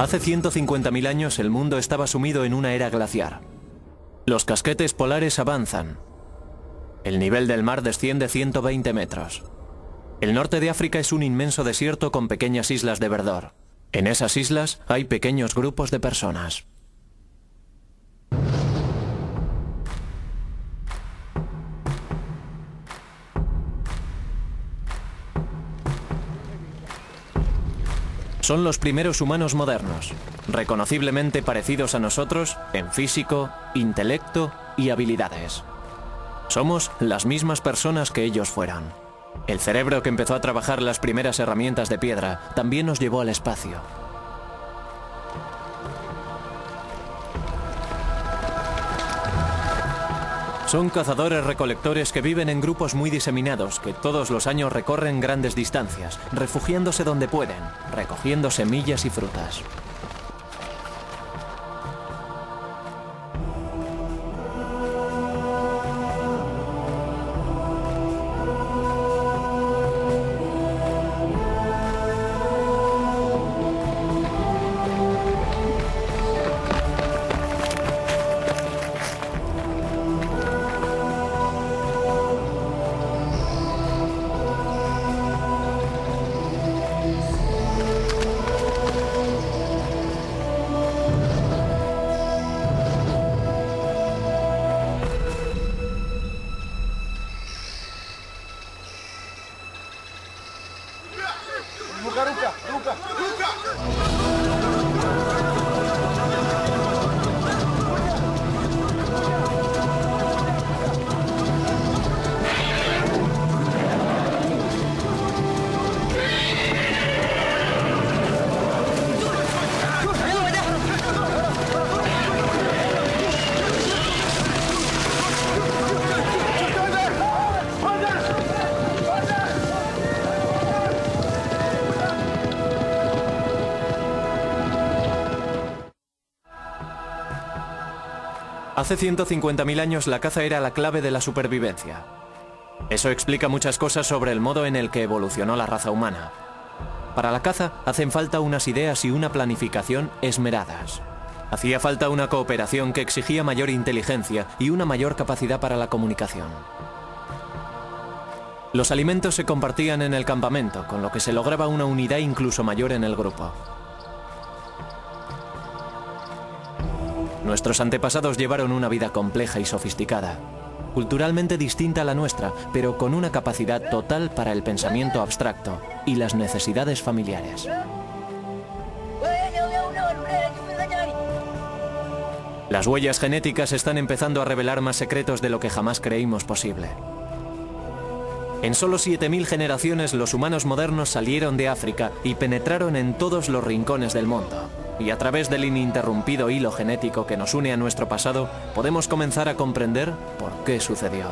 Hace 150.000 años el mundo estaba sumido en una era glaciar. Los casquetes polares avanzan. El nivel del mar desciende 120 metros. El norte de África es un inmenso desierto con pequeñas islas de verdor. En esas islas hay pequeños grupos de personas. Son los primeros humanos modernos, reconociblemente parecidos a nosotros en físico, intelecto y habilidades. Somos las mismas personas que ellos fueron. El cerebro que empezó a trabajar las primeras herramientas de piedra también nos llevó al espacio. Son cazadores-recolectores que viven en grupos muy diseminados, que todos los años recorren grandes distancias, refugiándose donde pueden, recogiendo semillas y frutas. Hace 150.000 años la caza era la clave de la supervivencia. Eso explica muchas cosas sobre el modo en el que evolucionó la raza humana. Para la caza hacen falta unas ideas y una planificación esmeradas. Hacía falta una cooperación que exigía mayor inteligencia y una mayor capacidad para la comunicación. Los alimentos se compartían en el campamento, con lo que se lograba una unidad incluso mayor en el grupo. Nuestros antepasados llevaron una vida compleja y sofisticada, culturalmente distinta a la nuestra, pero con una capacidad total para el pensamiento abstracto y las necesidades familiares. Las huellas genéticas están empezando a revelar más secretos de lo que jamás creímos posible. En solo 7.000 generaciones los humanos modernos salieron de África y penetraron en todos los rincones del mundo. Y a través del ininterrumpido hilo genético que nos une a nuestro pasado, podemos comenzar a comprender por qué sucedió.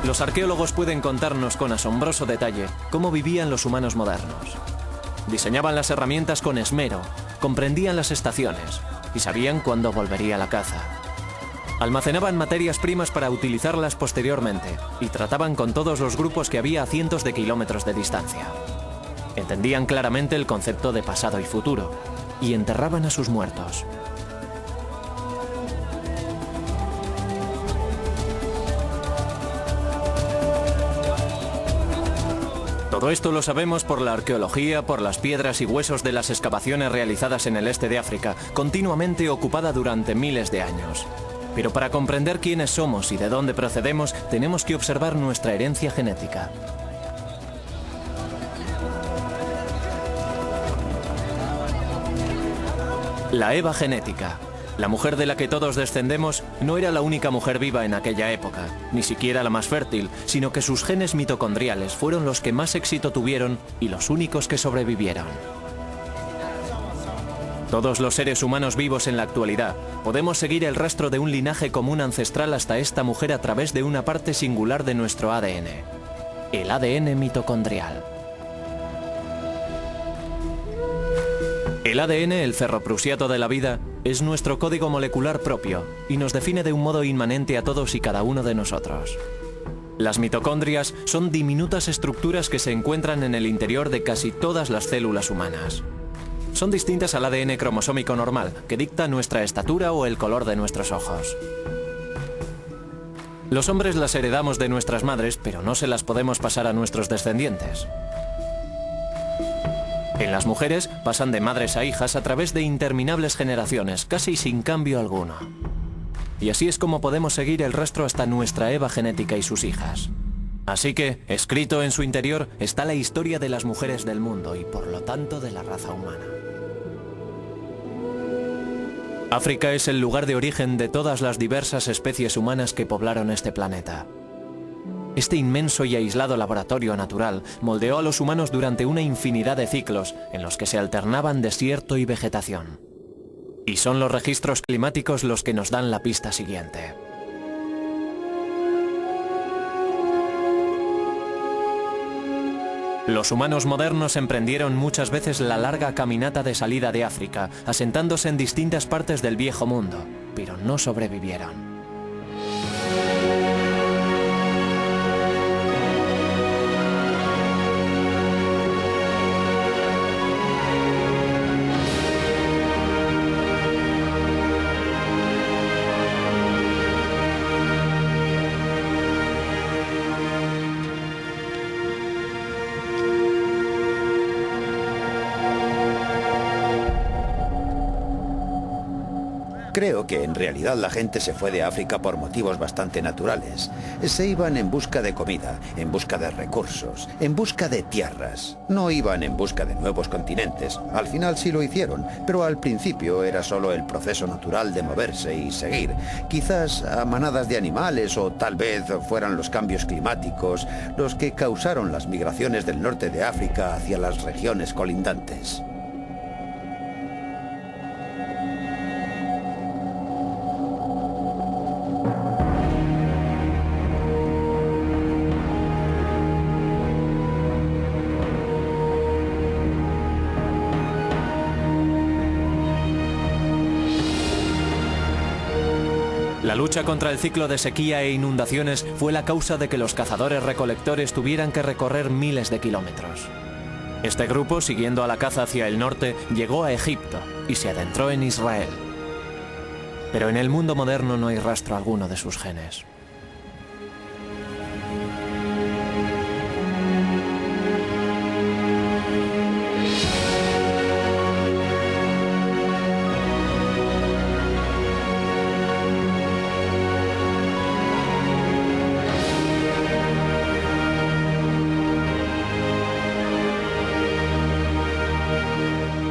Los arqueólogos pueden contarnos con asombroso detalle cómo vivían los humanos modernos. Diseñaban las herramientas con esmero, comprendían las estaciones y sabían cuándo volvería la caza. Almacenaban materias primas para utilizarlas posteriormente y trataban con todos los grupos que había a cientos de kilómetros de distancia. Entendían claramente el concepto de pasado y futuro y enterraban a sus muertos. Todo esto lo sabemos por la arqueología, por las piedras y huesos de las excavaciones realizadas en el este de África, continuamente ocupada durante miles de años. Pero para comprender quiénes somos y de dónde procedemos, tenemos que observar nuestra herencia genética. La Eva genética. La mujer de la que todos descendemos no era la única mujer viva en aquella época, ni siquiera la más fértil, sino que sus genes mitocondriales fueron los que más éxito tuvieron y los únicos que sobrevivieron. Todos los seres humanos vivos en la actualidad podemos seguir el rastro de un linaje común ancestral hasta esta mujer a través de una parte singular de nuestro ADN, el ADN mitocondrial. El ADN, el ferroprusiato de la vida, es nuestro código molecular propio y nos define de un modo inmanente a todos y cada uno de nosotros. Las mitocondrias son diminutas estructuras que se encuentran en el interior de casi todas las células humanas. Son distintas al ADN cromosómico normal, que dicta nuestra estatura o el color de nuestros ojos. Los hombres las heredamos de nuestras madres, pero no se las podemos pasar a nuestros descendientes. En las mujeres pasan de madres a hijas a través de interminables generaciones, casi sin cambio alguno. Y así es como podemos seguir el rastro hasta nuestra Eva genética y sus hijas. Así que, escrito en su interior, está la historia de las mujeres del mundo y por lo tanto de la raza humana. África es el lugar de origen de todas las diversas especies humanas que poblaron este planeta. Este inmenso y aislado laboratorio natural moldeó a los humanos durante una infinidad de ciclos en los que se alternaban desierto y vegetación. Y son los registros climáticos los que nos dan la pista siguiente. Los humanos modernos emprendieron muchas veces la larga caminata de salida de África, asentándose en distintas partes del viejo mundo, pero no sobrevivieron. Creo que en realidad la gente se fue de África por motivos bastante naturales. Se iban en busca de comida, en busca de recursos, en busca de tierras. No iban en busca de nuevos continentes. Al final sí lo hicieron, pero al principio era solo el proceso natural de moverse y seguir. Quizás a manadas de animales o tal vez fueran los cambios climáticos los que causaron las migraciones del norte de África hacia las regiones colindantes. La lucha contra el ciclo de sequía e inundaciones fue la causa de que los cazadores-recolectores tuvieran que recorrer miles de kilómetros. Este grupo, siguiendo a la caza hacia el norte, llegó a Egipto y se adentró en Israel. Pero en el mundo moderno no hay rastro alguno de sus genes.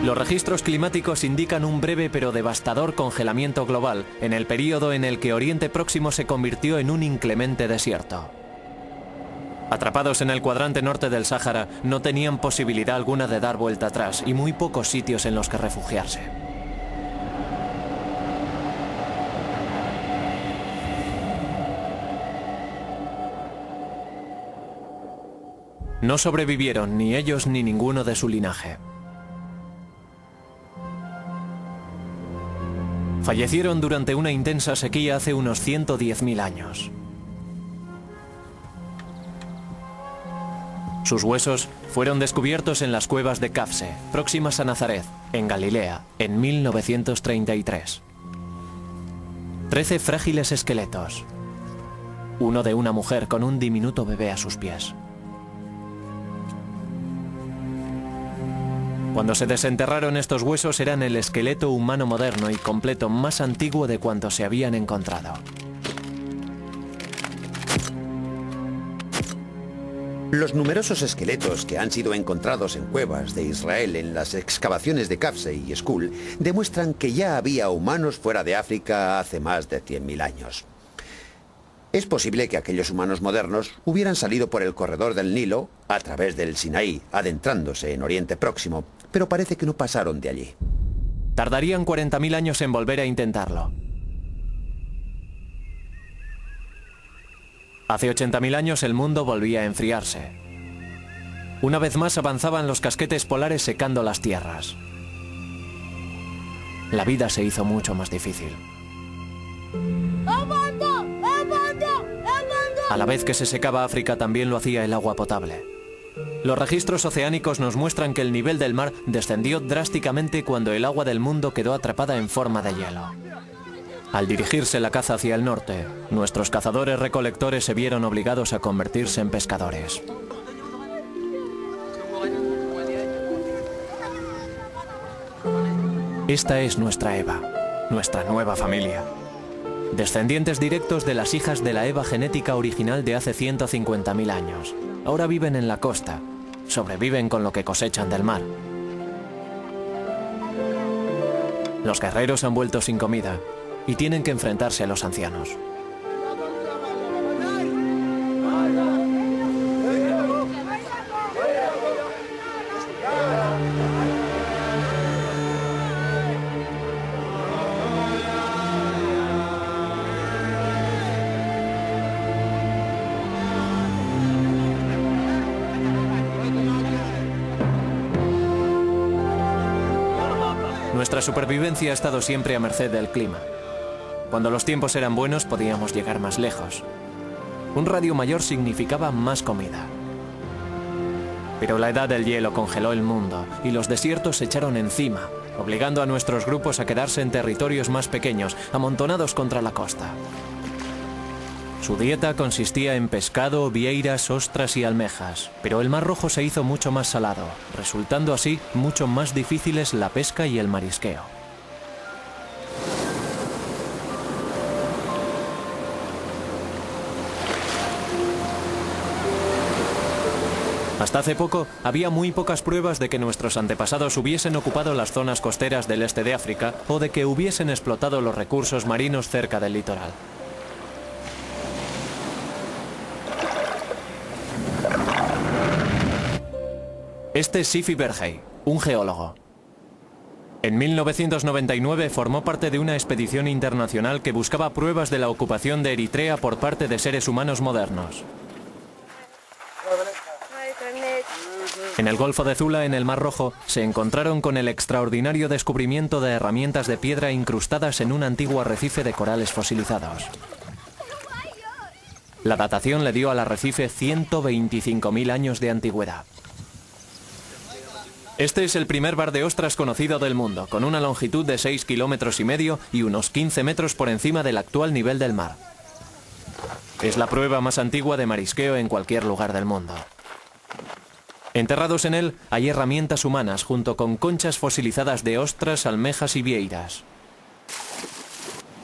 Los registros climáticos indican un breve pero devastador congelamiento global en el período en el que Oriente Próximo se convirtió en un inclemente desierto. Atrapados en el cuadrante norte del Sáhara, no tenían posibilidad alguna de dar vuelta atrás y muy pocos sitios en los que refugiarse. No sobrevivieron ni ellos ni ninguno de su linaje. Fallecieron durante una intensa sequía hace unos 110.000 años. Sus huesos fueron descubiertos en las cuevas de Kafse, próximas a Nazaret, en Galilea, en 1933. 13 frágiles esqueletos. Uno de una mujer con un diminuto bebé a sus pies. Cuando se desenterraron estos huesos eran el esqueleto humano moderno y completo más antiguo de cuantos se habían encontrado. Los numerosos esqueletos que han sido encontrados en cuevas de Israel en las excavaciones de Kafse y Skul demuestran que ya había humanos fuera de África hace más de 100.000 años. Es posible que aquellos humanos modernos hubieran salido por el corredor del Nilo a través del Sinaí, adentrándose en Oriente Próximo, pero parece que no pasaron de allí. Tardarían 40.000 años en volver a intentarlo. Hace 80.000 años el mundo volvía a enfriarse. Una vez más avanzaban los casquetes polares secando las tierras. la vida se hizo mucho más difícil. A la vez que se secaba África, también lo hacía el agua potable. Los registros oceánicos nos muestran que el nivel del mar descendió drásticamente cuando el agua del mundo quedó atrapada en forma de hielo. Al dirigirse la caza hacia el norte, nuestros cazadores-recolectores se vieron obligados a convertirse en pescadores. Esta es nuestra Eva, nuestra nueva familia. Descendientes directos de las hijas de la Eva genética original de hace 150.000 años. Ahora viven en la costa, sobreviven con lo que cosechan del mar. Los guerreros han vuelto sin comida y tienen que enfrentarse a los ancianos. Nuestra supervivencia ha estado siempre a merced del clima. Cuando los tiempos eran buenos podíamos llegar más lejos. Un radio mayor significaba más comida. Pero la edad del hielo congeló el mundo y los desiertos se echaron encima, obligando a nuestros grupos a quedarse en territorios más pequeños, amontonados contra la costa. Su dieta consistía en pescado, vieiras, ostras y almejas, pero el Mar Rojo se hizo mucho más salado, resultando así mucho más difíciles la pesca y el marisqueo. Hasta hace poco, había muy pocas pruebas de que nuestros antepasados hubiesen ocupado las zonas costeras del este de África o de que hubiesen explotado los recursos marinos cerca del litoral. Este es Sifi Bergey, un geólogo. En 1999 formó parte de una expedición internacional que buscaba pruebas de la ocupación de Eritrea por parte de seres humanos modernos. En el Golfo de Zula, en el Mar Rojo, se encontraron con el extraordinario descubrimiento de herramientas de piedra incrustadas en un antiguo arrecife de corales fosilizados. La datación le dio al arrecife 125.000 años de antigüedad. Este es el primer bar de ostras conocido del mundo, con una longitud de 6,5 kilómetros y unos 15 metros por encima del actual nivel del mar. Es la prueba más antigua de marisqueo en cualquier lugar del mundo. Enterrados en él hay herramientas humanas junto con conchas fosilizadas de ostras, almejas y vieiras.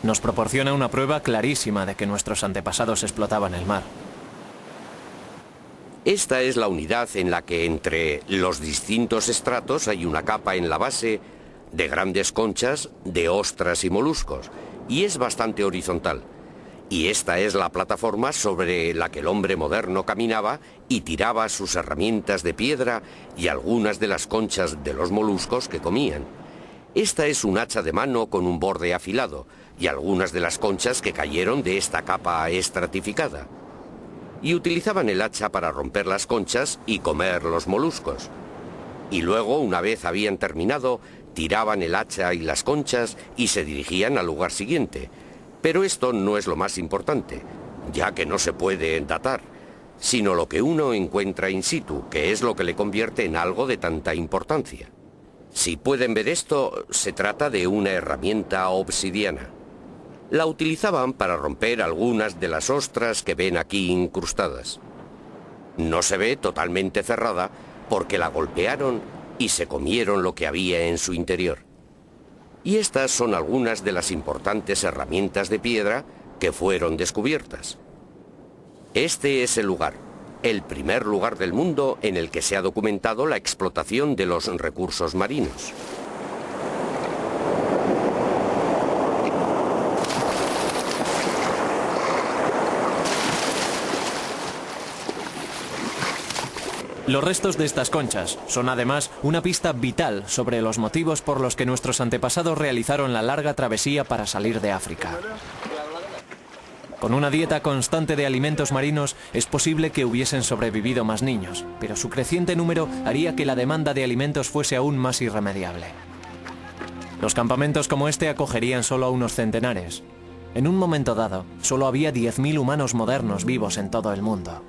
Nos proporciona una prueba clarísima de que nuestros antepasados explotaban el mar. Esta es la unidad en la que entre los distintos estratos hay una capa en la base de grandes conchas de ostras y moluscos, y es bastante horizontal. Y esta es la plataforma sobre la que el hombre moderno caminaba y tiraba sus herramientas de piedra y algunas de las conchas de los moluscos que comían. Esta es un hacha de mano con un borde afilado y algunas de las conchas que cayeron de esta capa estratificada. Y utilizaban el hacha para romper las conchas y comer los moluscos. Y luego, una vez habían terminado, tiraban el hacha y las conchas y se dirigían al lugar siguiente. Pero esto no es lo más importante, ya que no se puede datar, sino lo que uno encuentra in situ, que es lo que le convierte en algo de tanta importancia. Si pueden ver esto, se trata de una herramienta obsidiana. La utilizaban para romper algunas de las ostras que ven aquí incrustadas. No se ve totalmente cerrada porque la golpearon y se comieron lo que había en su interior. Y estas son algunas de las importantes herramientas de piedra que fueron descubiertas. Este es el lugar, el primer lugar del mundo en el que se ha documentado la explotación de los recursos marinos. Los restos de estas conchas son además una pista vital sobre los motivos por los que nuestros antepasados realizaron la larga travesía para salir de África. Con una dieta constante de alimentos marinos es posible que hubiesen sobrevivido más niños, pero su creciente número haría que la demanda de alimentos fuese aún más irremediable. Los campamentos como este acogerían solo a unos centenares. En un momento dado, solo había 10.000 humanos modernos vivos en todo el mundo.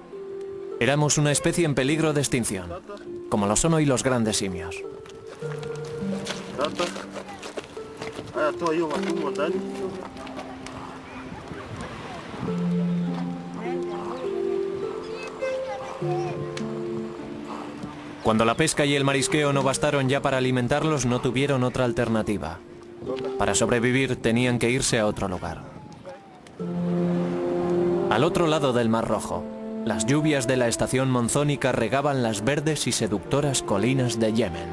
Éramos una especie en peligro de extinción, como lo son hoy los grandes simios. Cuando la pesca y el marisqueo no bastaron ya para alimentarlos, no tuvieron otra alternativa. Para sobrevivir tenían que irse a otro lugar. Al otro lado del Mar Rojo, las lluvias de la estación monzónica regaban las verdes y seductoras colinas de Yemen.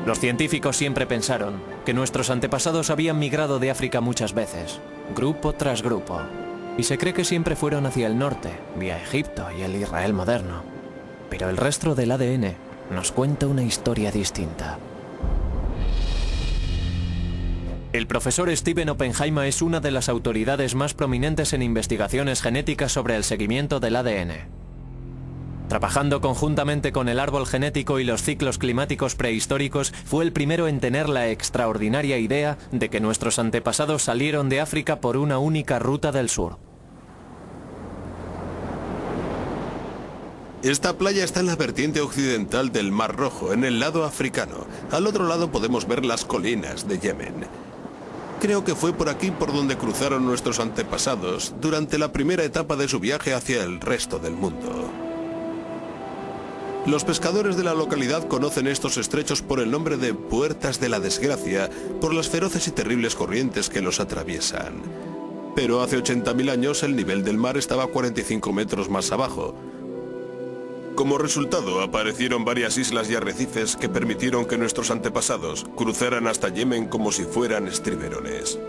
Los científicos siempre pensaron que nuestros antepasados habían migrado de África muchas veces, grupo tras grupo, y se cree que siempre fueron hacia el norte, vía Egipto y el Israel moderno. Pero el resto del ADN nos cuenta una historia distinta. El profesor Stephen Oppenheimer es una de las autoridades más prominentes en investigaciones genéticas sobre el seguimiento del ADN. Trabajando conjuntamente con el árbol genético y los ciclos climáticos prehistóricos, fue el primero en tener la extraordinaria idea de que nuestros antepasados salieron de África por una única ruta del sur. Esta playa está en la vertiente occidental del Mar Rojo, en el lado africano. Al otro lado podemos ver las colinas de Yemen. Creo que fue por aquí por donde cruzaron nuestros antepasados durante la primera etapa de su viaje hacia el resto del mundo. Los pescadores de la localidad conocen estos estrechos por el nombre de Puertas de la Desgracia, por las feroces y terribles corrientes que los atraviesan. Pero hace 80.000 años el nivel del mar estaba 45 metros más abajo. Como resultado, aparecieron varias islas y arrecifes que permitieron que nuestros antepasados cruzaran hasta Yemen como si fueran estriberones.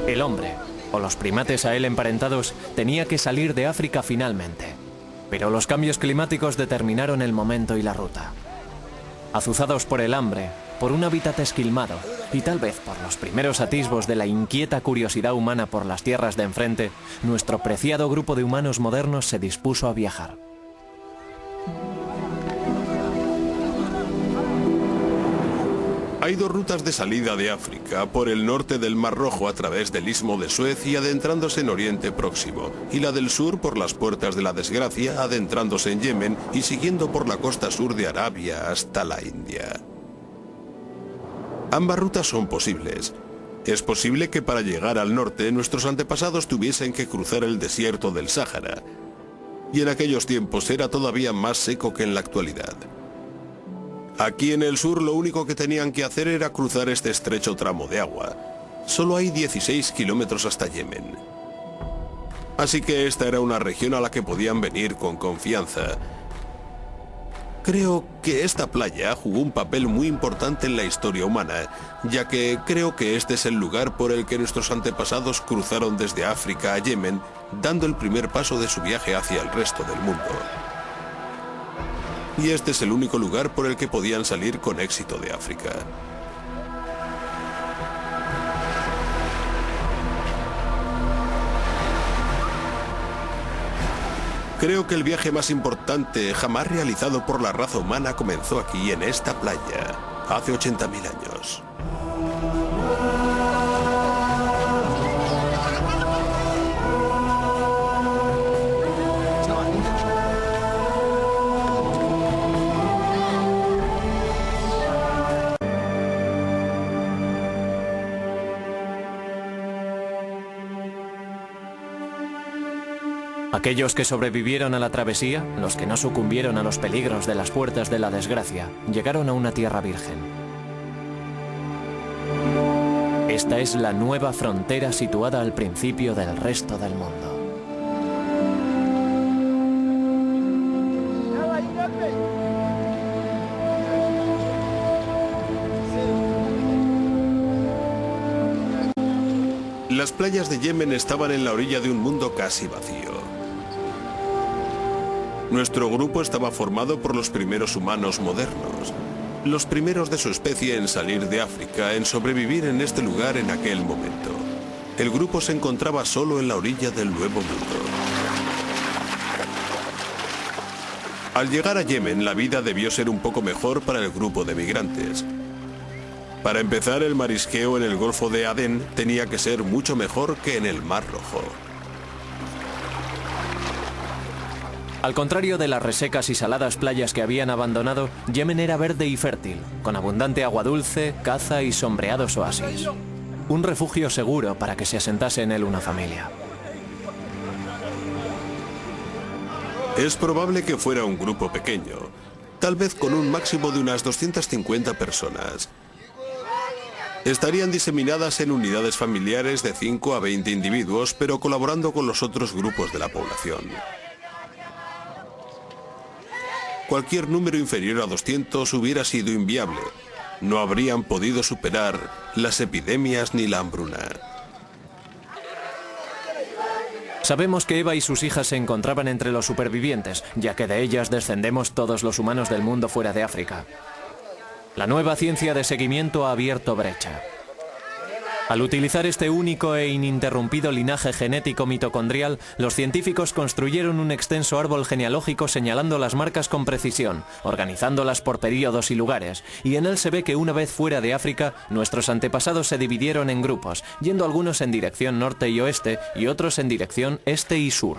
El hombre, o los primates a él emparentados, tenía que salir de África finalmente. Pero los cambios climáticos determinaron el momento y la ruta. Azuzados por el hambre, por un hábitat esquilmado y tal vez por los primeros atisbos de la inquieta curiosidad humana por las tierras de enfrente, nuestro preciado grupo de humanos modernos se dispuso a viajar. Hay dos rutas de salida de África, por el norte del Mar Rojo a través del Istmo de Suez y adentrándose en Oriente Próximo, y la del sur por las Puertas de la Desgracia, adentrándose en Yemen y siguiendo por la costa sur de Arabia hasta la India. Ambas rutas son posibles. Es posible que para llegar al norte nuestros antepasados tuviesen que cruzar el desierto del Sáhara, y en aquellos tiempos era todavía más seco que en la actualidad. Aquí en el sur lo único que tenían que hacer era cruzar este estrecho tramo de agua. Solo hay 16 kilómetros hasta Yemen. Así que esta era una región a la que podían venir con confianza. Creo que esta playa jugó un papel muy importante en la historia humana, ya que creo que este es el lugar por el que nuestros antepasados cruzaron desde África a Yemen, dando el primer paso de su viaje hacia el resto del mundo. Y este es el único lugar por el que podían salir con éxito de África. Creo que el viaje más importante jamás realizado por la raza humana comenzó aquí, en esta playa, hace 80.000 años. Aquellos que sobrevivieron a la travesía, los que no sucumbieron a los peligros de las Puertas de la Desgracia, llegaron a una tierra virgen. Esta es la nueva frontera situada al principio del resto del mundo. Las playas de Yemen estaban en la orilla de un mundo casi vacío. Nuestro grupo estaba formado por los primeros humanos modernos, los primeros de su especie en salir de África, en sobrevivir en este lugar en aquel momento. El grupo se encontraba solo en la orilla del Nuevo Mundo. Al llegar a Yemen, la vida debió ser un poco mejor para el grupo de migrantes. Para empezar, el marisqueo en el Golfo de Adén tenía que ser mucho mejor que en el Mar Rojo. Al contrario de las resecas y saladas playas que habían abandonado, Yemen era verde y fértil, con abundante agua dulce, caza y sombreados oasis. Un refugio seguro para que se asentase en él una familia. Es probable que fuera un grupo pequeño, tal vez con un máximo de unas 250 personas. Estarían diseminadas en unidades familiares de 5 a 20 individuos, pero colaborando con los otros grupos de la población. Cualquier número inferior a 200 hubiera sido inviable. No habrían podido superar las epidemias ni la hambruna. Sabemos que Eva y sus hijas se encontraban entre los supervivientes, ya que de ellas descendemos todos los humanos del mundo fuera de África. La nueva ciencia de seguimiento ha abierto brecha. Al utilizar este único e ininterrumpido linaje genético mitocondrial, los científicos construyeron un extenso árbol genealógico señalando las marcas con precisión, organizándolas por períodos y lugares, y en él se ve que una vez fuera de África, nuestros antepasados se dividieron en grupos, yendo algunos en dirección norte y oeste y otros en dirección este y sur.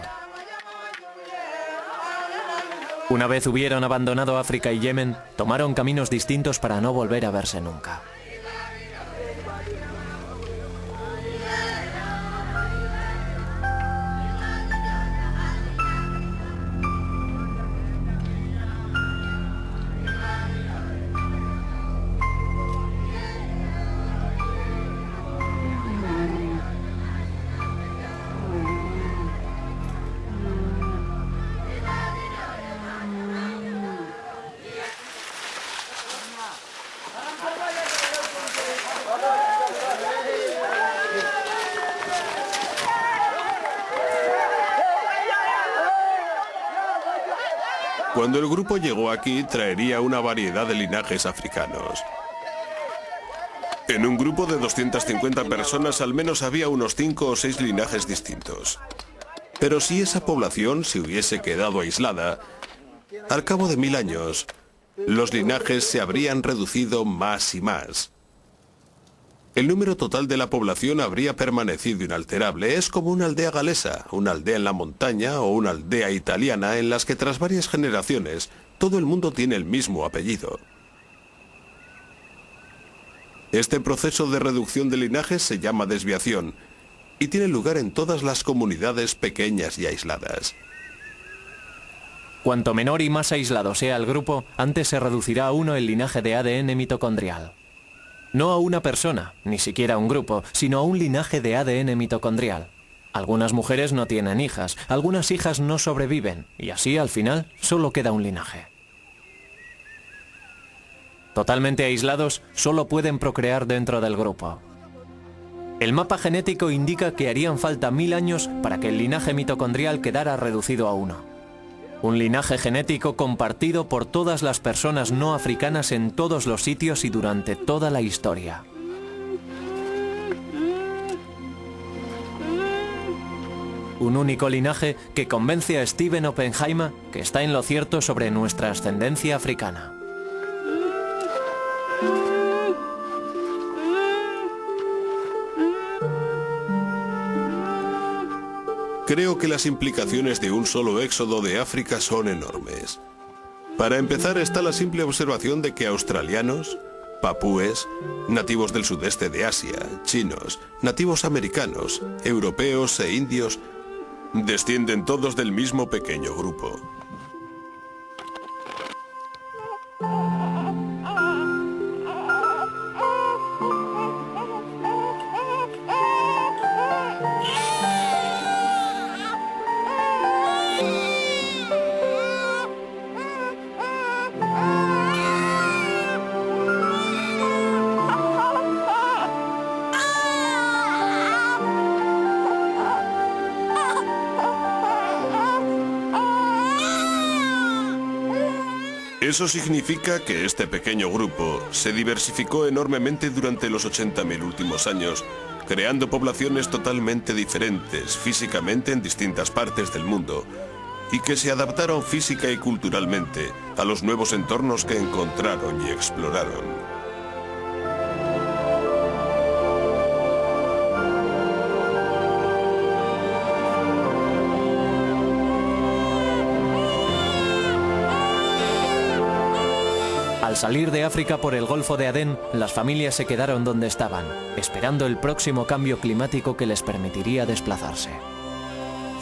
Una vez hubieron abandonado África y Yemen, tomaron caminos distintos para no volver a verse nunca. Cuando el grupo llegó aquí, traería una variedad de linajes africanos. En un grupo de 250 personas al menos había unos 5 o 6 linajes distintos. Pero si esa población se hubiese quedado aislada, al cabo de 1000 años, los linajes se habrían reducido más y más. El número total de la población habría permanecido inalterable. Es como una aldea galesa, una aldea en la montaña o una aldea italiana en las que tras varias generaciones todo el mundo tiene el mismo apellido. Este proceso de reducción de linajes se llama desviación y tiene lugar en todas las comunidades pequeñas y aisladas. Cuanto menor y más aislado sea el grupo, antes se reducirá a uno el linaje de ADN mitocondrial. No a una persona, ni siquiera a un grupo, sino a un linaje de ADN mitocondrial. Algunas mujeres no tienen hijas, algunas hijas no sobreviven, y así al final solo queda un linaje. Totalmente aislados, solo pueden procrear dentro del grupo. El mapa genético indica que harían falta 1000 años para que el linaje mitocondrial quedara reducido a uno. Un linaje genético compartido por todas las personas no africanas en todos los sitios y durante toda la historia. Un único linaje que convence a Stephen Oppenheimer que está en lo cierto sobre nuestra ascendencia africana. Creo que las implicaciones de un solo éxodo de África son enormes. Para empezar está la simple observación de que australianos, papúes, nativos del sudeste de Asia, chinos, nativos americanos, europeos e indios descienden todos del mismo pequeño grupo. Eso significa que este pequeño grupo se diversificó enormemente durante los 80.000 últimos años, creando poblaciones totalmente diferentes físicamente en distintas partes del mundo y que se adaptaron física y culturalmente a los nuevos entornos que encontraron y exploraron. Al salir de África por el Golfo de Adén, las familias se quedaron donde estaban, esperando el próximo cambio climático que les permitiría desplazarse.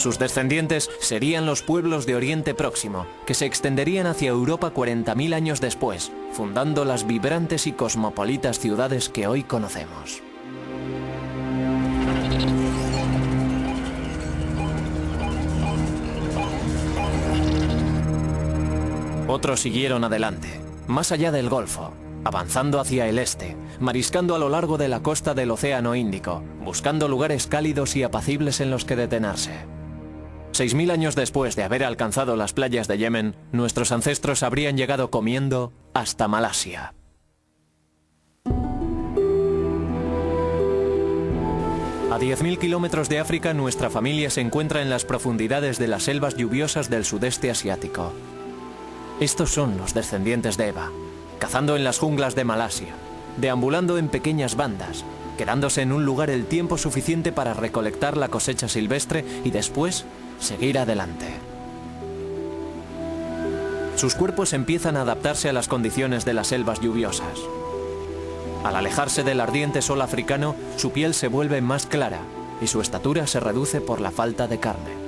Sus descendientes serían los pueblos de Oriente Próximo, que se extenderían hacia Europa 40.000 años después, fundando las vibrantes y cosmopolitas ciudades que hoy conocemos. Otros siguieron adelante, más allá del Golfo, avanzando hacia el este, mariscando a lo largo de la costa del Océano Índico, buscando lugares cálidos y apacibles en los que detenerse. 6.000 años después de haber alcanzado las playas de Yemen, nuestros ancestros habrían llegado comiendo hasta Malasia. A 10.000 kilómetros de África, nuestra familia se encuentra en las profundidades de las selvas lluviosas del sudeste asiático. Estos son los descendientes de Eva, cazando en las junglas de Malasia, deambulando en pequeñas bandas, quedándose en un lugar el tiempo suficiente para recolectar la cosecha silvestre y después seguir adelante. Sus cuerpos empiezan a adaptarse a las condiciones de las selvas lluviosas. Al alejarse del ardiente sol africano, su piel se vuelve más clara y su estatura se reduce por la falta de carne.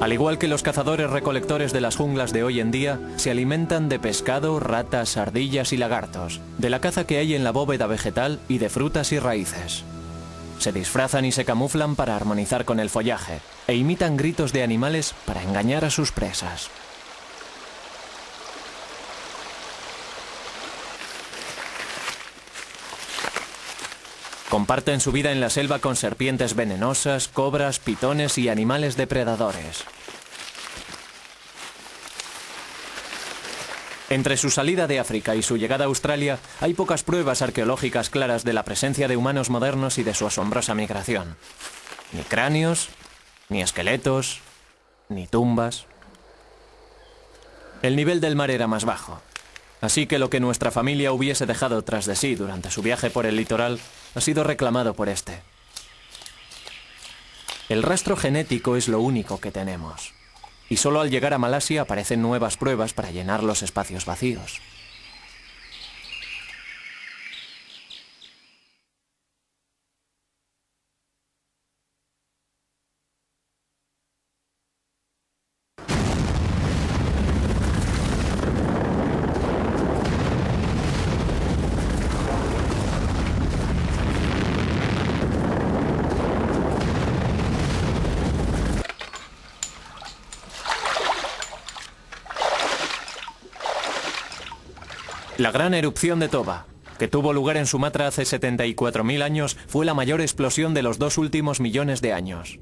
Al igual que los cazadores-recolectores de las junglas de hoy en día, se alimentan de pescado, ratas, ardillas y lagartos, de la caza que hay en la bóveda vegetal y de frutas y raíces. Se disfrazan y se camuflan para armonizar con el follaje, e imitan gritos de animales para engañar a sus presas. Comparten su vida en la selva con serpientes venenosas, cobras, pitones y animales depredadores. Entre su salida de África y su llegada a Australia, hay pocas pruebas arqueológicas claras de la presencia de humanos modernos y de su asombrosa migración. Ni cráneos, ni esqueletos, ni tumbas. El nivel del mar era más bajo, así que lo que nuestra familia hubiese dejado tras de sí durante su viaje por el litoral ha sido reclamado por este. El rastro genético es lo único que tenemos, y solo al llegar a Malasia aparecen nuevas pruebas para llenar los espacios vacíos. La gran erupción de Toba, que tuvo lugar en Sumatra hace 74.000 años, fue la mayor explosión de los 2 últimos millones de años.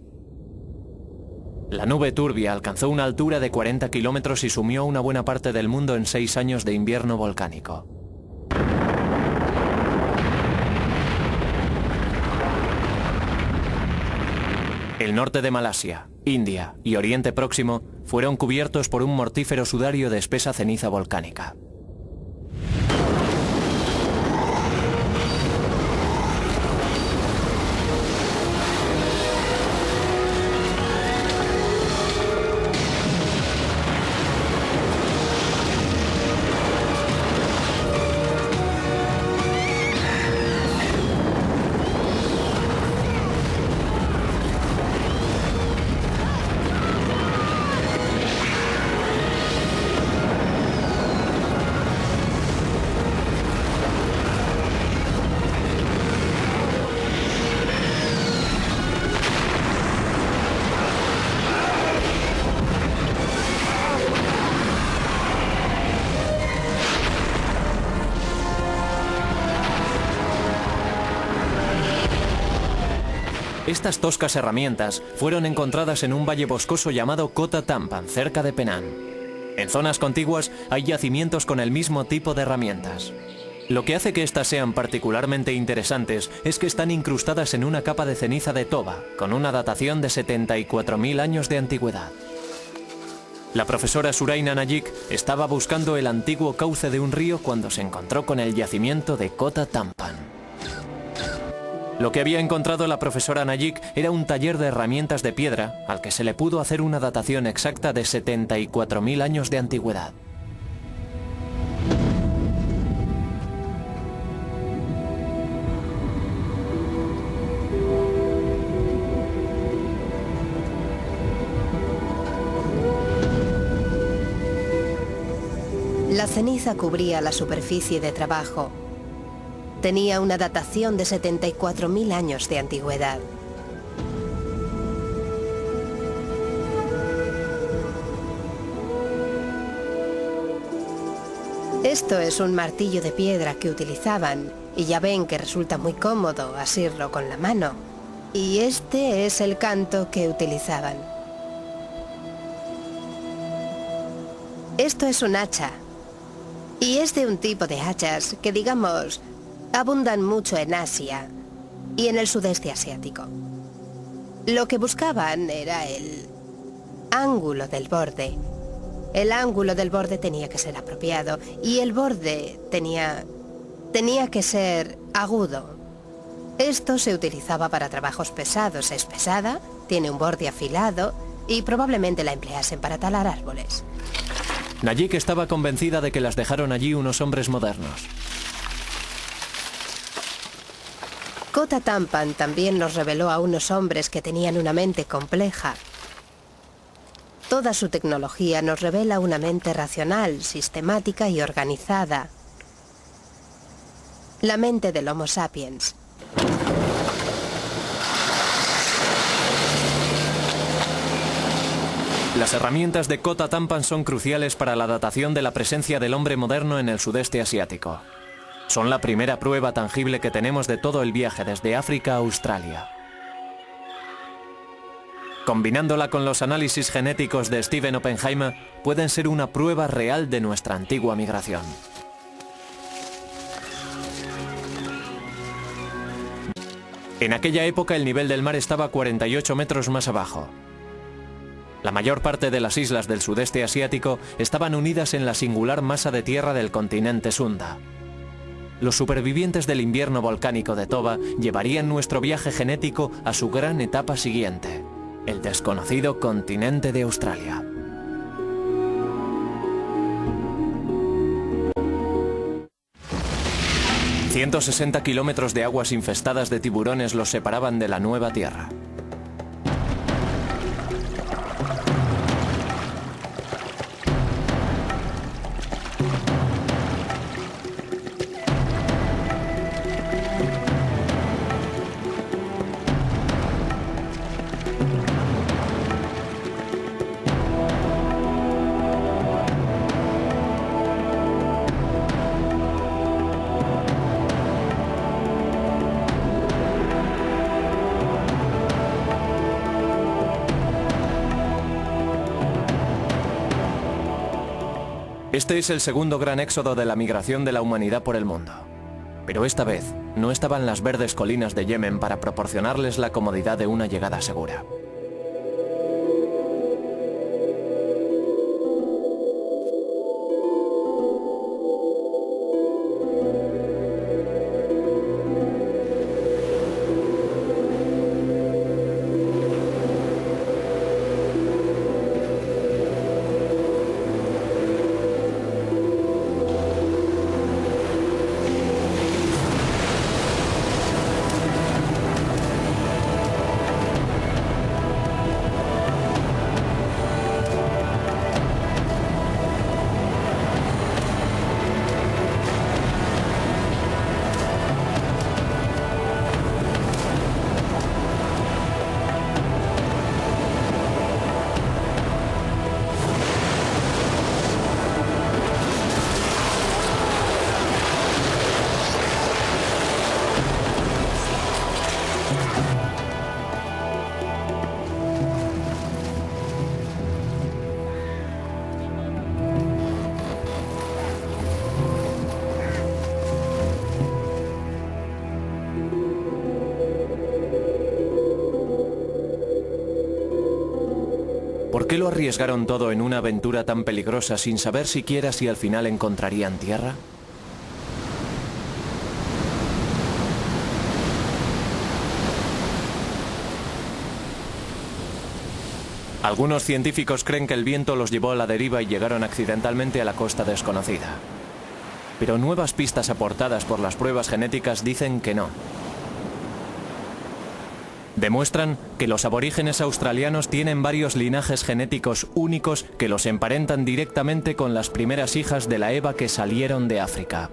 La nube turbia alcanzó una altura de 40 kilómetros y sumió una buena parte del mundo en 6 años de invierno volcánico. El norte de Malasia, India y Oriente Próximo fueron cubiertos por un mortífero sudario de espesa ceniza volcánica. Estas toscas herramientas fueron encontradas en un valle boscoso llamado Kota Tampan, cerca de Penang. En zonas contiguas hay yacimientos con el mismo tipo de herramientas. Lo que hace que estas sean particularmente interesantes es que están incrustadas en una capa de ceniza de toba, con una datación de 74.000 años de antigüedad. La profesora Suraina Nayik estaba buscando el antiguo cauce de un río cuando se encontró con el yacimiento de Kota Tampan. Lo que había encontrado la profesora Nayik era un taller de herramientas de piedra al que se le pudo hacer una datación exacta de 74.000 años de antigüedad. La ceniza cubría la superficie de trabajo. Tenía una datación de 74.000 años de antigüedad. Esto es un martillo de piedra que utilizaban, y ya ven que resulta muy cómodo asirlo con la mano. Y este es el canto que utilizaban. Esto es un hacha. Y es de un tipo de hachas que, digamos, abundan mucho en Asia y en el sudeste asiático. Lo que buscaban era el ángulo del borde. El ángulo del borde tenía que ser apropiado y el borde tenía que ser agudo. Esto se utilizaba para trabajos pesados. Es pesada, tiene un borde afilado y probablemente la empleasen para talar árboles. Nayik estaba convencida de que las dejaron allí unos hombres modernos. Kota Tampan también nos reveló a unos hombres que tenían una mente compleja. Toda su tecnología nos revela una mente racional, sistemática y organizada. La mente del Homo sapiens. Las herramientas de Kota Tampan son cruciales para la datación de la presencia del hombre moderno en el sudeste asiático. Son la primera prueba tangible que tenemos de todo el viaje desde África a Australia. Combinándola con los análisis genéticos de Stephen Oppenheimer, pueden ser una prueba real de nuestra antigua migración. En aquella época el nivel del mar estaba 48 metros más abajo. La mayor parte de las islas del sudeste asiático estaban unidas en la singular masa de tierra del continente Sunda. Los supervivientes del invierno volcánico de Toba llevarían nuestro viaje genético a su gran etapa siguiente, el desconocido continente de Australia. ...160 kilómetros de aguas infestadas de tiburones los separaban de la nueva tierra. Este es el segundo gran éxodo de la migración de la humanidad por el mundo. Pero esta vez no estaban las verdes colinas de Yemen para proporcionarles la comodidad de una llegada segura. qué lo arriesgaron todo en una aventura tan peligrosa sin saber siquiera si al final encontrarían tierra? Algunos científicos creen que el viento los llevó a la deriva y llegaron accidentalmente a la costa desconocida. Pero nuevas pistas aportadas por las pruebas genéticas dicen que no. Demuestran que los aborígenes australianos tienen varios linajes genéticos únicos que los emparentan directamente con las primeras hijas de la Eva que salieron de África.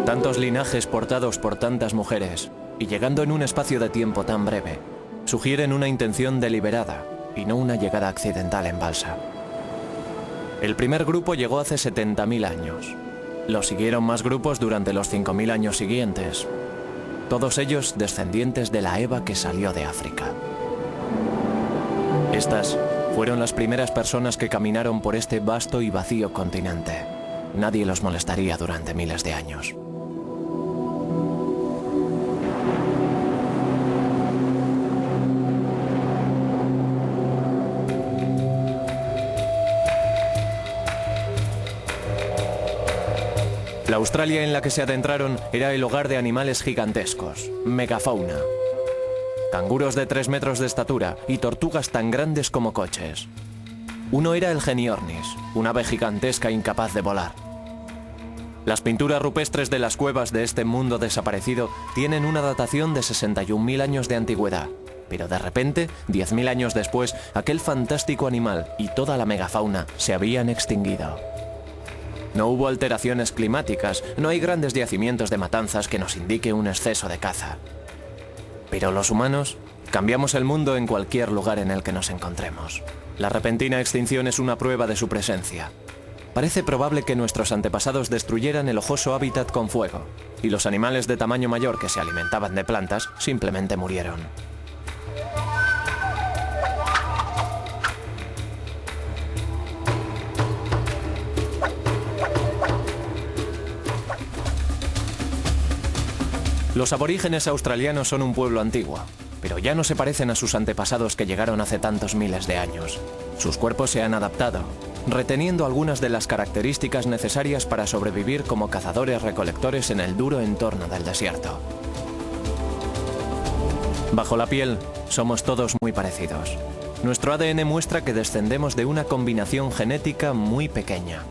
Tantos linajes portados por tantas mujeres, y llegando en un espacio de tiempo tan breve, sugieren una intención deliberada y no una llegada accidental en balsa. El primer grupo llegó hace 70.000 años. Lo siguieron más grupos durante los 5.000 años siguientes, todos ellos descendientes de la Eva que salió de África. Estas fueron las primeras personas que caminaron por este vasto y vacío continente. Nadie los molestaría durante miles de años. La Australia en la que se adentraron era el hogar de animales gigantescos, megafauna. Canguros de 3 metros de estatura y tortugas tan grandes como coches. Uno era el Geniornis, un ave gigantesca incapaz de volar. Las pinturas rupestres de las cuevas de este mundo desaparecido tienen una datación de 61.000 años de antigüedad. Pero de repente, 10.000 años después, aquel fantástico animal y toda la megafauna se habían extinguido. No hubo alteraciones climáticas, no hay grandes yacimientos de matanzas que nos indique un exceso de caza. Pero los humanos cambiamos el mundo en cualquier lugar en el que nos encontremos. La repentina extinción es una prueba de su presencia. Parece probable que nuestros antepasados destruyeran el ojoso hábitat con fuego, y los animales de tamaño mayor que se alimentaban de plantas simplemente murieron. Los aborígenes australianos son un pueblo antiguo, pero ya no se parecen a sus antepasados que llegaron hace tantos miles de años. Sus cuerpos se han adaptado, reteniendo algunas de las características necesarias para sobrevivir como cazadores-recolectores en el duro entorno del desierto. Bajo la piel, somos todos muy parecidos. Nuestro ADN muestra que descendemos de una combinación genética muy pequeña.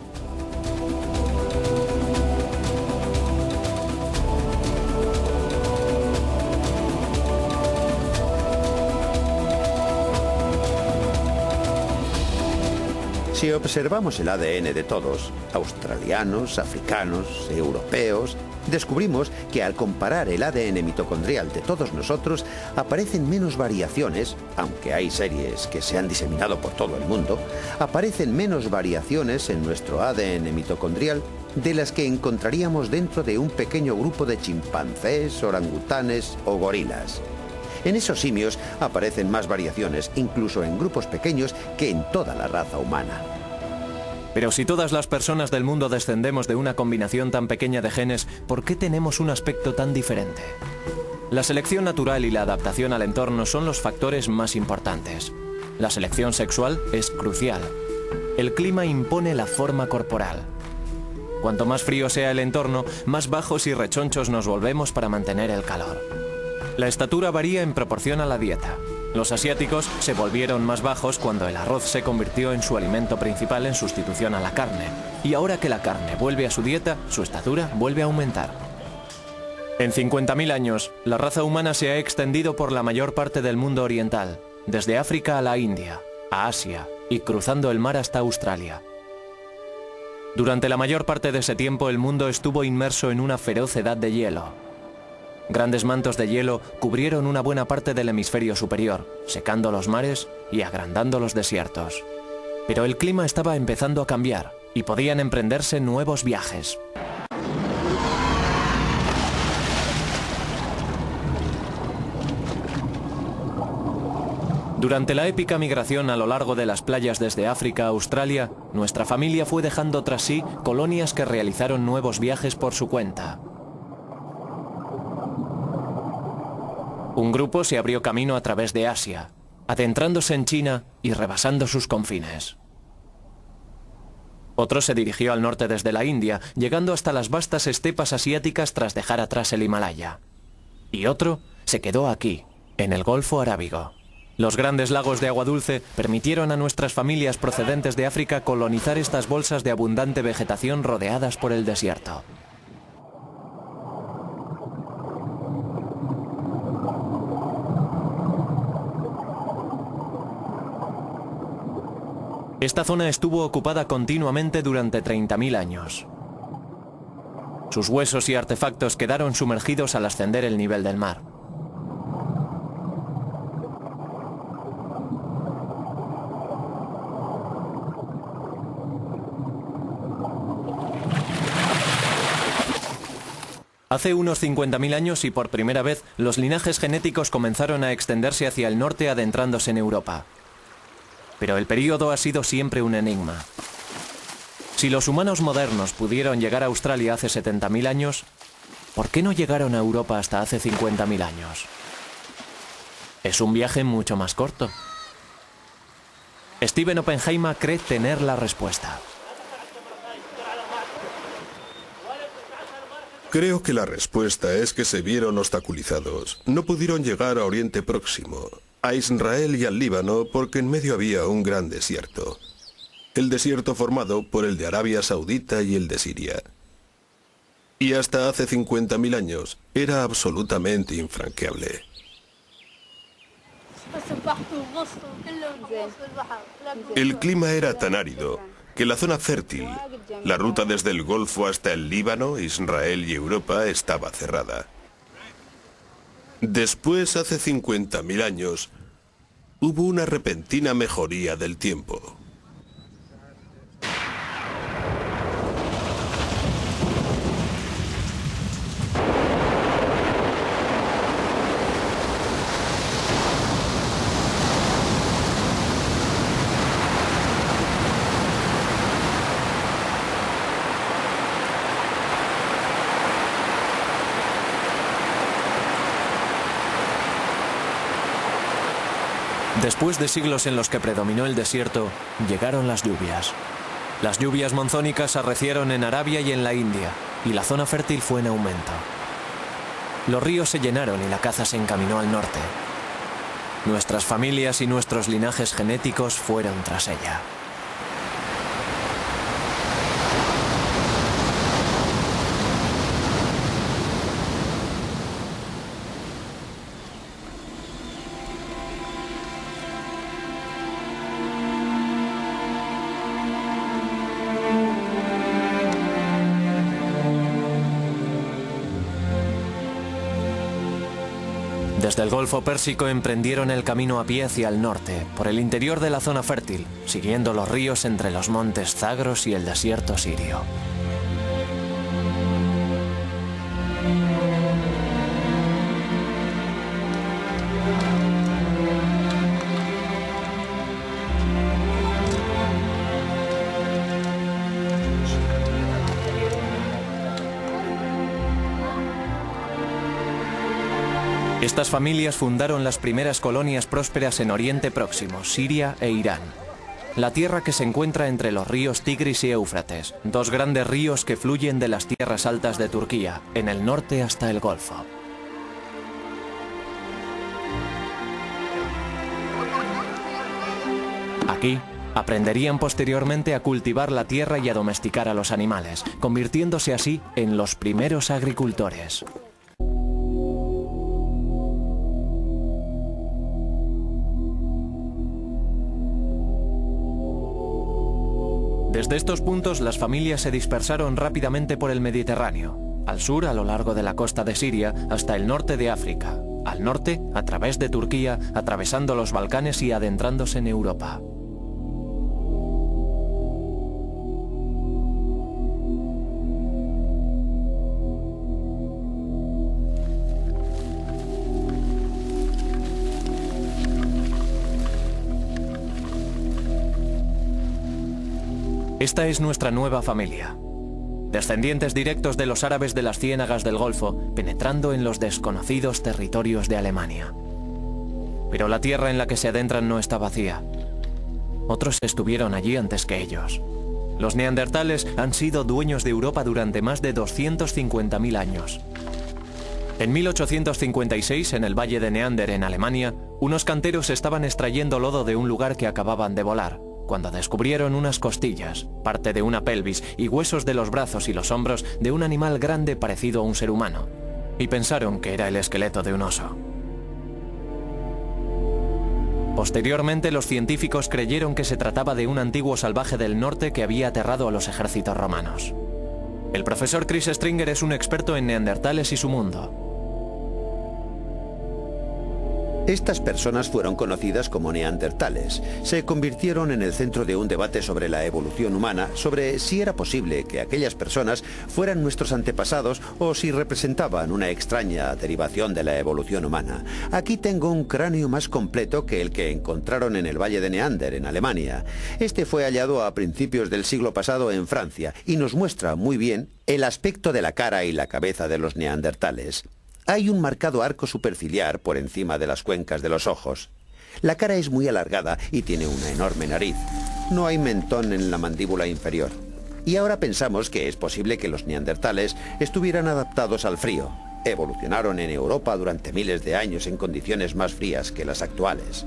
Si observamos el ADN de todos, australianos, africanos, europeos, descubrimos que al comparar el ADN mitocondrial de todos nosotros aparecen menos variaciones, aunque hay series que se han diseminado por todo el mundo, aparecen menos variaciones en nuestro ADN mitocondrial de las que encontraríamos dentro de un pequeño grupo de chimpancés, orangutanes o gorilas. En esos simios aparecen más variaciones, incluso en grupos pequeños, que en toda la raza humana. Pero si todas las personas del mundo descendemos de una combinación tan pequeña de genes, ¿por qué tenemos un aspecto tan diferente? La selección natural y la adaptación al entorno son los factores más importantes. La selección sexual es crucial. El clima impone la forma corporal. Cuanto más frío sea el entorno, más bajos y rechonchos nos volvemos para mantener el calor. La estatura varía en proporción a la dieta. Los asiáticos se volvieron más bajos cuando el arroz se convirtió en su alimento principal en sustitución a la carne. Y ahora que la carne vuelve a su dieta, su estatura vuelve a aumentar. En 50.000 años, la raza humana se ha extendido por la mayor parte del mundo oriental, desde África a la India, a Asia y cruzando el mar hasta Australia. Durante la mayor parte de ese tiempo el mundo estuvo inmerso en una feroz edad de hielo. Grandes mantos de hielo cubrieron una buena parte del hemisferio superior, secando los mares y agrandando los desiertos. Pero el clima estaba empezando a cambiar y podían emprenderse nuevos viajes. Durante la épica migración a lo largo de las playas desde África a Australia, nuestra familia fue dejando tras sí colonias que realizaron nuevos viajes por su cuenta. Un grupo se abrió camino a través de Asia, adentrándose en China y rebasando sus confines. Otro se dirigió al norte desde la India, llegando hasta las vastas estepas asiáticas tras dejar atrás el Himalaya. Y otro se quedó aquí, en el Golfo Arábigo. Los grandes lagos de agua dulce permitieron a nuestras familias procedentes de África colonizar estas bolsas de abundante vegetación rodeadas por el desierto. Esta zona estuvo ocupada continuamente durante 30.000 años. Sus huesos y artefactos quedaron sumergidos al ascender el nivel del mar. Hace unos 50.000 años y por primera vez, los linajes genéticos comenzaron a extenderse hacia el norte adentrándose en Europa. Pero el período ha sido siempre un enigma. Si los humanos modernos pudieron llegar a Australia hace 70.000 años, ¿por qué no llegaron a Europa hasta hace 50.000 años? Es un viaje mucho más corto. Stephen Oppenheimer cree tener la respuesta. Creo que la respuesta es que se vieron obstaculizados. No pudieron llegar a Oriente Próximo, a Israel y al Líbano porque en medio había un gran desierto. El desierto formado por el de Arabia Saudita y el de Siria. Y hasta hace 50.000 años era absolutamente infranqueable. El clima era tan árido que la zona fértil, la ruta desde el Golfo hasta el Líbano, Israel y Europa, estaba cerrada. Después, hace 50.000 años, hubo una repentina mejoría del tiempo. Después de siglos en los que predominó el desierto, llegaron las lluvias. Las lluvias monzónicas arrecieron en Arabia y en la India, y la zona fértil fue en aumento. Los ríos se llenaron y la caza se encaminó al norte. Nuestras familias y nuestros linajes genéticos fueron tras ella. Desde el Golfo Pérsico emprendieron el camino a pie hacia el norte, por el interior de la zona fértil, siguiendo los ríos entre los montes Zagros y el desierto sirio. Estas familias fundaron las primeras colonias prósperas en Oriente Próximo, Siria e Irán. La tierra que se encuentra entre los ríos Tigris y Éufrates, dos grandes ríos que fluyen de las tierras altas de Turquía, en el norte hasta el Golfo. Aquí, aprenderían posteriormente a cultivar la tierra y a domesticar a los animales, convirtiéndose así en los primeros agricultores. Desde estos puntos las familias se dispersaron rápidamente por el Mediterráneo, al sur a lo largo de la costa de Siria hasta el norte de África, al norte a través de Turquía, atravesando los Balcanes y adentrándose en Europa. Esta es nuestra nueva familia. descendientes directos de los árabes de las ciénagas del Golfo, penetrando en los desconocidos territorios de Alemania. Pero la tierra en la que se adentran no está vacía. Otros estuvieron allí antes que ellos. Los neandertales han sido dueños de Europa durante más de 250.000 años. En 1856, en el Valle de Neander, en Alemania, unos canteros estaban extrayendo lodo de un lugar que acababan de volar, cuando descubrieron unas costillas, parte de una pelvis y huesos de los brazos y los hombros de un animal grande parecido a un ser humano, y pensaron que era el esqueleto de un oso. Posteriormente, los científicos creyeron que se trataba de un antiguo salvaje del norte que había aterrado a los ejércitos romanos. El profesor Chris Stringer es un experto en neandertales y su mundo. Estas personas fueron conocidas como neandertales. Se convirtieron en el centro de un debate sobre la evolución humana, sobre si era posible que aquellas personas fueran nuestros antepasados o si representaban una extraña derivación de la evolución humana. Aquí tengo un cráneo más completo que el que encontraron en el Valle de Neander, en Alemania. Este fue hallado a principios del siglo pasado en Francia y nos muestra muy bien el aspecto de la cara y la cabeza de los neandertales. Hay un marcado arco superciliar por encima de las cuencas de los ojos. La cara es muy alargada y tiene una enorme nariz. No hay mentón en la mandíbula inferior. Y ahora pensamos que es posible que los neandertales estuvieran adaptados al frío. Evolucionaron en Europa durante miles de años en condiciones más frías que las actuales.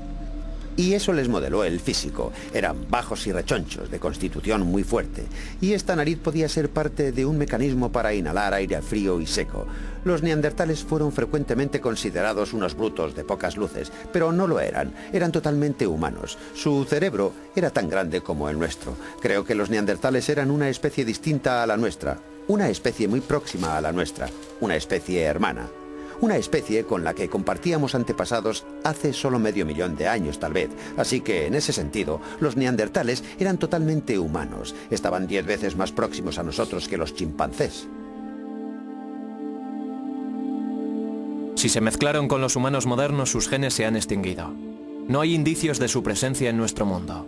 Y eso les modeló el físico. Eran bajos y rechonchos, de constitución muy fuerte. Y esta nariz podía ser parte de un mecanismo para inhalar aire frío y seco. Los neandertales fueron frecuentemente considerados unos brutos de pocas luces, pero no lo eran. Eran totalmente humanos. Su cerebro era tan grande como el nuestro. Creo que los neandertales eran una especie distinta a la nuestra. Una especie muy próxima a la nuestra. Una especie hermana. Una especie con la que compartíamos antepasados hace solo medio millón de años, tal vez. Así que, en ese sentido, los neandertales eran totalmente humanos. Estaban 10 veces más próximos a nosotros que los chimpancés. Si se mezclaron con los humanos modernos, sus genes se han extinguido. No hay indicios de su presencia en nuestro mundo.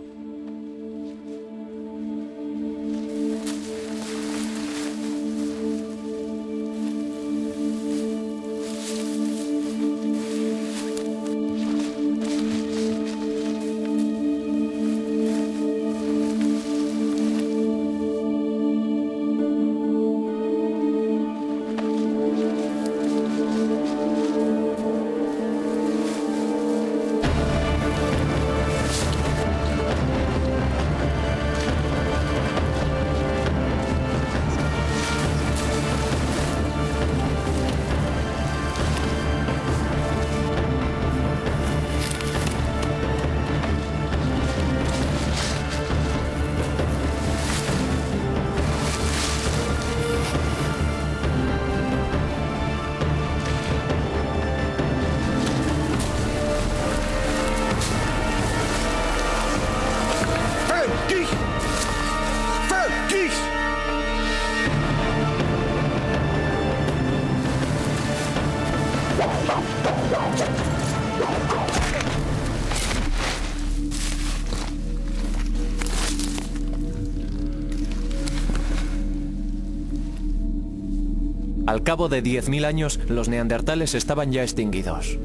Al cabo de 10.000 años, los neandertales estaban ya extinguidos.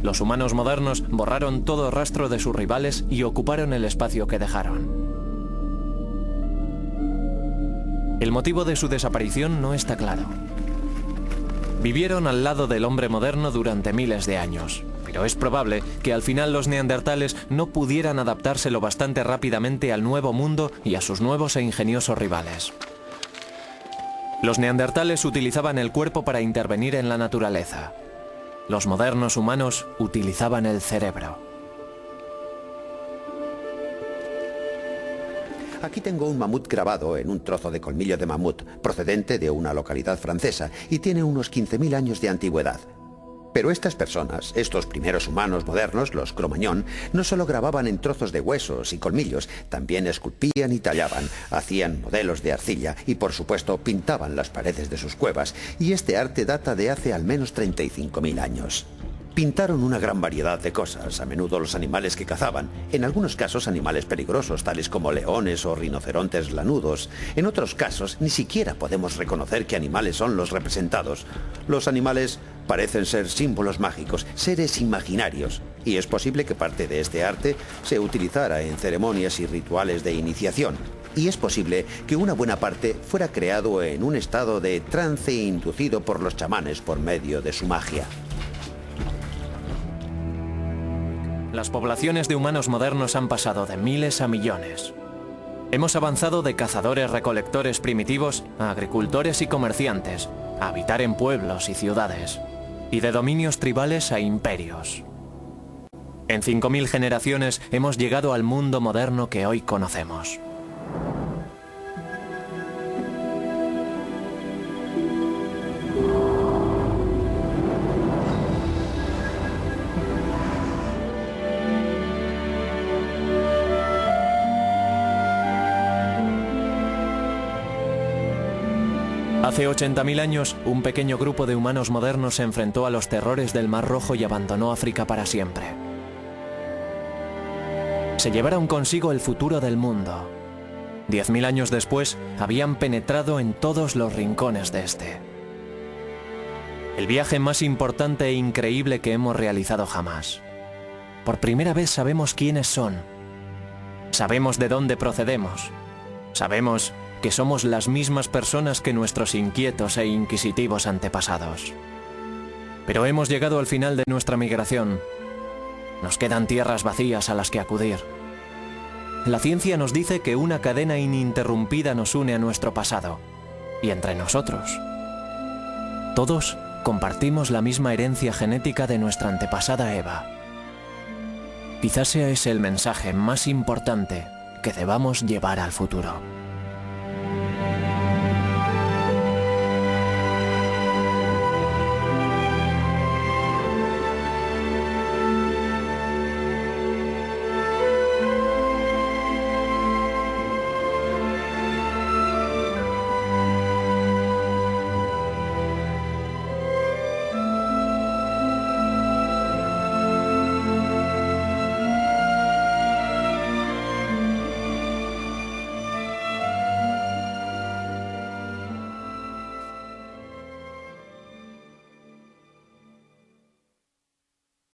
Los humanos modernos borraron todo rastro de sus rivales y ocuparon el espacio que dejaron. El motivo de su desaparición no está claro. Vivieron al lado del hombre moderno durante miles de años, pero es probable que al final los neandertales no pudieran adaptarse lo bastante rápidamente al nuevo mundo y a sus nuevos e ingeniosos rivales. Los neandertales utilizaban el cuerpo para intervenir en la naturaleza. Los modernos humanos utilizaban el cerebro. Aquí tengo un mamut grabado en un trozo de colmillo de mamut, procedente de una localidad francesa, y tiene unos 15.000 años de antigüedad. Pero estas personas, estos primeros humanos modernos, los Cro-Magnon, no solo grababan en trozos de huesos y colmillos, también esculpían y tallaban, hacían modelos de arcilla y, por supuesto, pintaban las paredes de sus cuevas, y este arte data de hace al menos 35.000 años. Pintaron una gran variedad de cosas, a menudo los animales que cazaban, en algunos casos animales peligrosos, tales como leones o rinocerontes lanudos. En otros casos, ni siquiera podemos reconocer qué animales son los representados. Los animales parecen ser símbolos mágicos, seres imaginarios, y es posible que parte de este arte se utilizara en ceremonias y rituales de iniciación. Y es posible que una buena parte fuera creado en un estado de trance inducido por los chamanes por medio de su magia. Las poblaciones de humanos modernos han pasado de miles a millones. Hemos avanzado de cazadores-recolectores primitivos a agricultores y comerciantes, a habitar en pueblos y ciudades, y de dominios tribales a imperios. En 5000 generaciones hemos llegado al mundo moderno que hoy conocemos. Hace 80.000 años, un pequeño grupo de humanos modernos se enfrentó a los terrores del Mar Rojo y abandonó África para siempre. Se llevaron consigo el futuro del mundo. 10.000 años después, habían penetrado en todos los rincones de este. El viaje más importante e increíble que hemos realizado jamás. Por primera vez sabemos quiénes son. Sabemos de dónde procedemos. Sabemos que somos las mismas personas que nuestros inquietos e inquisitivos antepasados. Pero hemos llegado al final de nuestra migración. Nos quedan tierras vacías a las que acudir. La ciencia nos dice que una cadena ininterrumpida nos une a nuestro pasado, y entre nosotros. Todos compartimos la misma herencia genética de nuestra antepasada Eva. Quizás sea ese el mensaje más importante que debamos llevar al futuro.